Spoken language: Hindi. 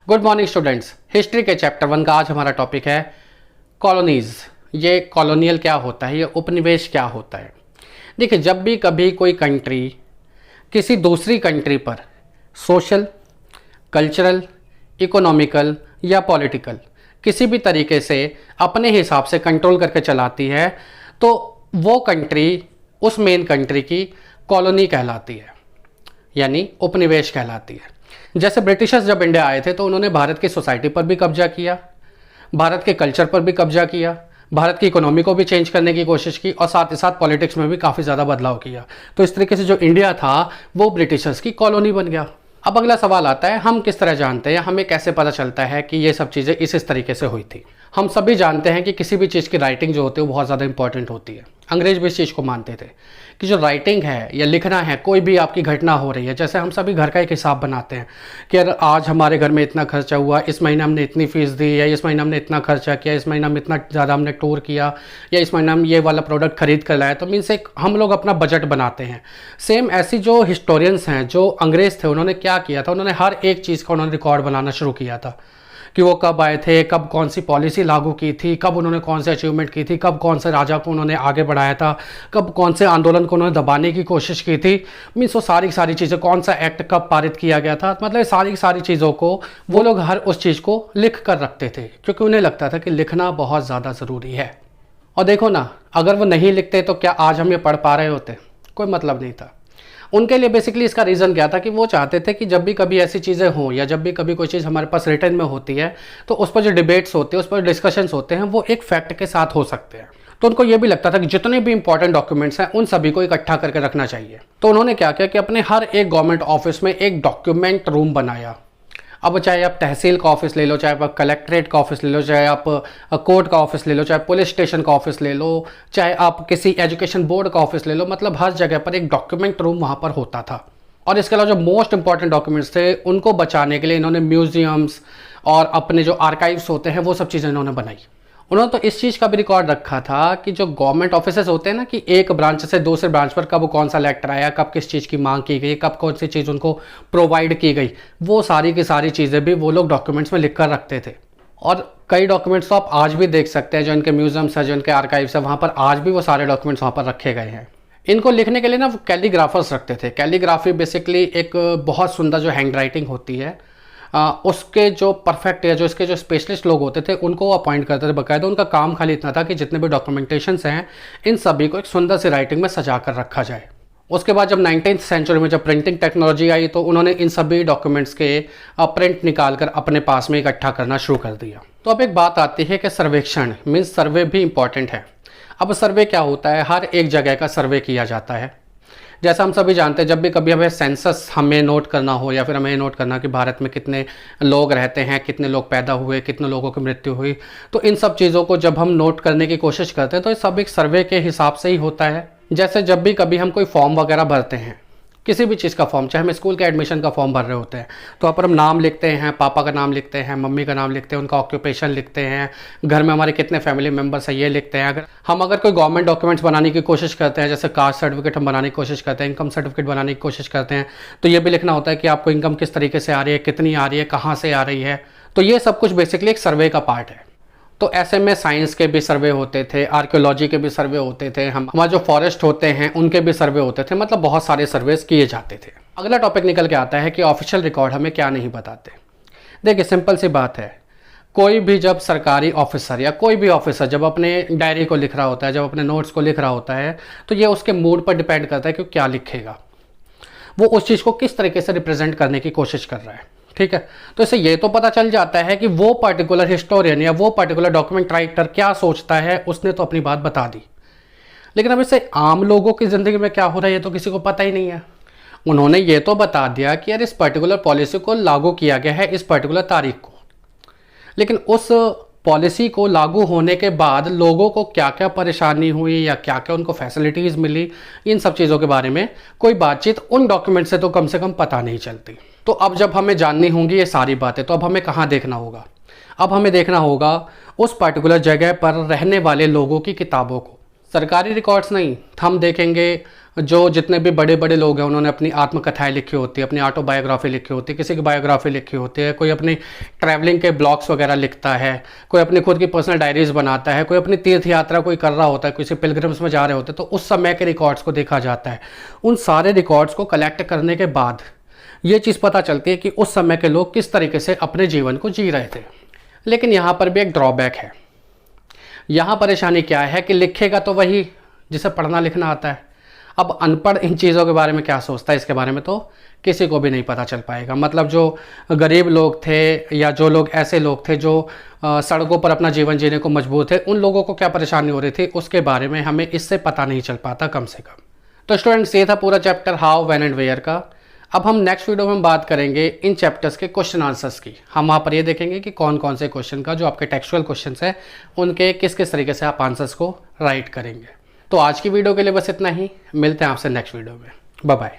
Good morning students. हिस्ट्री के चैप्टर 1 का आज हमारा टॉपिक है कॉलोनीज। ये कॉलोनियल क्या होता है, ये उपनिवेश क्या होता है। देखिए, जब भी कभी कोई कंट्री किसी दूसरी कंट्री पर सोशल, कल्चरल, इकोनॉमिकल या पॉलिटिकल किसी भी तरीके से अपने हिसाब से कंट्रोल करके चलाती है तो वो कंट्री उस मेन कंट्री की कॉलोनी कहलाती है, यानी उपनिवेश कहलाती है। जैसे ब्रिटिशर्स जब इंडिया आए थे तो उन्होंने भारत की सोसाइटी पर भी कब्जा किया, भारत के कल्चर पर भी कब्जा किया, भारत की इकोनॉमी को भी चेंज करने की कोशिश की और साथ ही साथ पॉलिटिक्स में भी काफ़ी ज़्यादा बदलाव किया। तो इस तरीके से जो इंडिया था वो ब्रिटिशर्स की कॉलोनी बन गया। अब अगला सवाल आता है, हम किस तरह जानते हैं, हमें कैसे पता चलता है कि ये सब चीज़ें इस तरीके से हुई थी। हम सभी जानते हैं कि किसी भी चीज़ की राइटिंग जो होती है वो बहुत ज़्यादा इंपॉर्टेंट होती है। अंग्रेज भी इस चीज़ को मानते थे कि जो राइटिंग है या लिखना है, कोई भी आपकी घटना हो रही है, जैसे हम सभी घर का एक हिसाब बनाते हैं कि यार आज हमारे घर में इतना खर्चा हुआ, इस महीने हमने इतनी फीस दी, या इस महीने हमने इतना खर्चा किया, इस महीने हम इतना ज़्यादा हमने टूर किया, या इस महीने हम ये वाला प्रोडक्ट खरीद कर लाए। तो मीन्स एक हम लोग अपना बजट बनाते हैं। सेम ऐसी जो हिस्टोरियंस हैं, जो अंग्रेज थे, उन्होंने क्या किया था, उन्होंने हर एक चीज़ का उन्होंने रिकॉर्ड बनाना शुरू किया था कि वो कब आए थे, कब कौन सी पॉलिसी लागू की थी, कब उन्होंने कौन सी अचीवमेंट की थी, कब कौन से राजा को उन्होंने आगे बढ़ाया था, कब कौन से आंदोलन को उन्होंने दबाने की कोशिश की थी। मीन्स वो सारी सारी चीज़ें, कौन सा एक्ट कब पारित किया गया था, मतलब सारी सारी चीज़ों को वो लोग हर उस चीज़ को लिख कर रखते थे, क्योंकि उन्हें लगता था कि लिखना बहुत ज़्यादा ज़रूरी है। और देखो ना, अगर वो नहीं लिखते तो क्या आज हम ये पढ़ पा रहे होते? कोई मतलब नहीं था। उनके लिए बेसिकली इसका रीज़न क्या था कि वो चाहते थे कि जब भी कभी ऐसी चीज़ें हों या जब भी कभी कोई चीज़ हमारे पास रिटर्न में होती है तो उस पर जो डिबेट्स होते हैं, उस पर डिस्कशंस होते हैं, वो एक फैक्ट के साथ हो सकते हैं। तो उनको ये भी लगता था कि जितने भी इंपॉर्टेंट डॉक्यूमेंट्स हैं उन सभी को इकट्ठा करके रखना चाहिए। तो उन्होंने क्या किया कि अपने हर एक गवर्नमेंट ऑफिस में एक डॉक्यूमेंट रूम बनाया। अब चाहे आप तहसील का ऑफिस ले लो, चाहे आप कलेक्ट्रेट का ऑफिस ले लो, चाहे आप कोर्ट का ऑफिस ले लो, चाहे पुलिस स्टेशन का ऑफिस ले लो, चाहे आप किसी एजुकेशन बोर्ड का ऑफिस ले लो, मतलब हर जगह पर एक डॉक्यूमेंट रूम वहाँ पर होता था। और इसके अलावा जो मोस्ट इंपॉर्टेंट डॉक्यूमेंट्स थे उनको बचाने के लिए इन्होंने म्यूजियम्स और अपने जो आर्काइव्स होते हैं वो सब चीज़ें इन्होंने बनाई। उन्होंने तो इस चीज़ का भी रिकॉर्ड रखा था कि जो गवर्नमेंट ऑफिसेज होते हैं ना, कि एक ब्रांच से दूसरे ब्रांच पर कब कौन सा लेटर आया, कब किस चीज़ की मांग की गई, कब कौन सी चीज़ उनको प्रोवाइड की गई, वो सारी की सारी चीज़ें भी वो लोग डॉक्यूमेंट्स में लिख कर रखते थे। और कई डॉक्यूमेंट्स तो आप आज भी देख सकते हैं, जो इनके म्यूजियम्स है, जो इनके आर्काइव्स है, वहाँ पर आज भी वो सारे डॉक्यूमेंट्स वहाँ पर रखे गए हैं। इनको लिखने के लिए ना वो कैलीग्राफर्स रखते थे। कैलीग्राफी बेसिकली एक बहुत सुंदर जो हैंड राइटिंग होती है, उसके जो परफेक्ट या जो इसके जो स्पेशलिस्ट लोग होते थे उनको अपॉइंट करते थे बाकायदा। उनका काम खाली इतना था कि जितने भी डॉक्यूमेंटेशंस हैं इन सभी को एक सुंदर सी राइटिंग में सजा कर रखा जाए। उसके बाद जब 19th सेंचुरी में जब प्रिंटिंग टेक्नोलॉजी आई तो उन्होंने इन सभी डॉक्यूमेंट्स के प्रिंट निकाल कर अपने पास में इकट्ठा करना शुरू कर दिया। तो अब एक बात आती है कि सर्वेक्षण मीन्स सर्वे भी इंपॉर्टेंट है। अब सर्वे क्या होता है? हर एक जगह का सर्वे किया जाता है। जैसा हम सभी जानते हैं, जब भी कभी हमें सेंसस हमें नोट करना हो या फिर हमें नोट करना कि भारत में कितने लोग रहते हैं, कितने लोग पैदा हुए, कितने लोगों की मृत्यु हुई, तो इन सब चीज़ों को जब हम नोट करने की कोशिश करते हैं तो ये सब एक सर्वे के हिसाब से ही होता है। जैसे जब भी कभी हम कोई फॉर्म वगैरह भरते हैं, किसी भी चीज़ का फॉर्म, चाहे हम स्कूल के एडमिशन का फॉर्म भर रहे होते हैं, तो वहाँ पर हम नाम लिखते हैं, पापा का नाम लिखते हैं, मम्मी का नाम लिखते हैं, उनका ऑक्यूपेशन लिखते हैं, घर में हमारे कितने फैमिली मेम्बर्स हैं ये लिखते हैं। अगर कोई गवर्नमेंट डॉक्यूमेंट्स बनाने की कोशिश करते हैं, जैसे कास्ट सर्टिफिकेट हम बनाने की कोशिश करते हैं, इनकम सर्टिफिकेट बनाने की कोशिश करते हैं, तो ये भी लिखना होता है कि आपको इनकम किस तरीके से आ रही है, कितनी आ रही है, कहाँ से आ रही है। तो ये सब कुछ बेसिकली एक सर्वे का पार्ट है। तो ऐसे में साइंस के भी सर्वे होते थे, आर्कियोलॉजी के भी सर्वे होते थे, हमारे जो फॉरेस्ट होते हैं उनके भी सर्वे होते थे, मतलब बहुत सारे सर्वेस किए जाते थे। अगला टॉपिक निकल के आता है कि ऑफिशियल रिकॉर्ड हमें क्या नहीं बताते। देखिए, सिंपल सी बात है, कोई भी जब सरकारी ऑफिसर या कोई भी ऑफिसर जब अपने डायरी को लिख रहा होता है, जब अपने नोट्स को लिख रहा होता है, तो ये उसके मूड पर डिपेंड करता है कि क्या लिखेगा, वो उस चीज़ को किस तरीके से रिप्रेजेंट करने की कोशिश कर रहा है। ठीक है, तो इससे ये तो पता चल जाता है कि वो पर्टिकुलर हिस्टोरियन या वो पर्टिकुलर डॉक्यूमेंट राइटर क्या सोचता है, उसने तो अपनी बात बता दी। लेकिन अब इससे आम लोगों की ज़िंदगी में क्या हो रहा है ये तो किसी को पता ही नहीं है। उन्होंने ये तो बता दिया कि यार इस पर्टिकुलर पॉलिसी को लागू किया गया है इस पर्टिकुलर तारीख को, लेकिन उस पॉलिसी को लागू होने के बाद लोगों को क्या क्या परेशानी हुई या क्या क्या उनको फैसिलिटीज़ मिली, इन सब चीज़ों के बारे में कोई बातचीत उन डॉक्यूमेंट से तो कम से कम पता नहीं चलती। तो अब जब हमें जाननी होंगी ये सारी बातें, तो अब हमें कहाँ देखना होगा? अब हमें देखना होगा उस पर्टिकुलर जगह पर रहने वाले लोगों की किताबों को। सरकारी रिकॉर्ड्स नहीं, हम देखेंगे जो जितने भी बड़े बड़े लोग हैं उन्होंने अपनी आत्मकथाएं लिखी होती है, अपनी ऑटोबायोग्राफी लिखी होती है, किसी की बायोग्राफी लिखी होती है, कोई अपनी ट्रैवलिंग के ब्लॉग्स वगैरह लिखता है, कोई अपनी खुद की पर्सनल डायरीज बनाता है, कोई अपनी तीर्थ यात्रा कोई कर रहा होता है, किसी पिलग्रिम्स में जा रहे होते हैं, तो उस समय के रिकॉर्ड्स को देखा जाता है। उन सारे रिकॉर्ड्स को कलेक्ट करने के बाद ये चीज़ पता चलती है कि उस समय के लोग किस तरीके से अपने जीवन को जी रहे थे। लेकिन यहाँ पर भी एक ड्रॉबैक है। यहाँ परेशानी क्या है कि लिखेगा तो वही जिसे पढ़ना लिखना आता है। अब अनपढ़ इन चीज़ों के बारे में क्या सोचता है, इसके बारे में तो किसी को भी नहीं पता चल पाएगा। मतलब जो गरीब लोग थे या जो लोग ऐसे लोग थे जो सड़कों पर अपना जीवन जीने को मजबूर थे, उन लोगों को क्या परेशानी हो रही थी उसके बारे में हमें इससे पता नहीं चल पाता कम से कम। तो स्टूडेंट्स, ये था पूरा chapter how, when and where का। अब हम नेक्स्ट वीडियो में बात करेंगे इन चैप्टर्स के क्वेश्चन आंसर्स की। हम वहाँ पर ये देखेंगे कि कौन कौन से क्वेश्चन का जो आपके टेक्सचुअल क्वेश्चंस है उनके किस किस तरीके से आप आंसर्स को राइट करेंगे। तो आज की वीडियो के लिए बस इतना ही। मिलते हैं आपसे नेक्स्ट वीडियो में। Bye bye.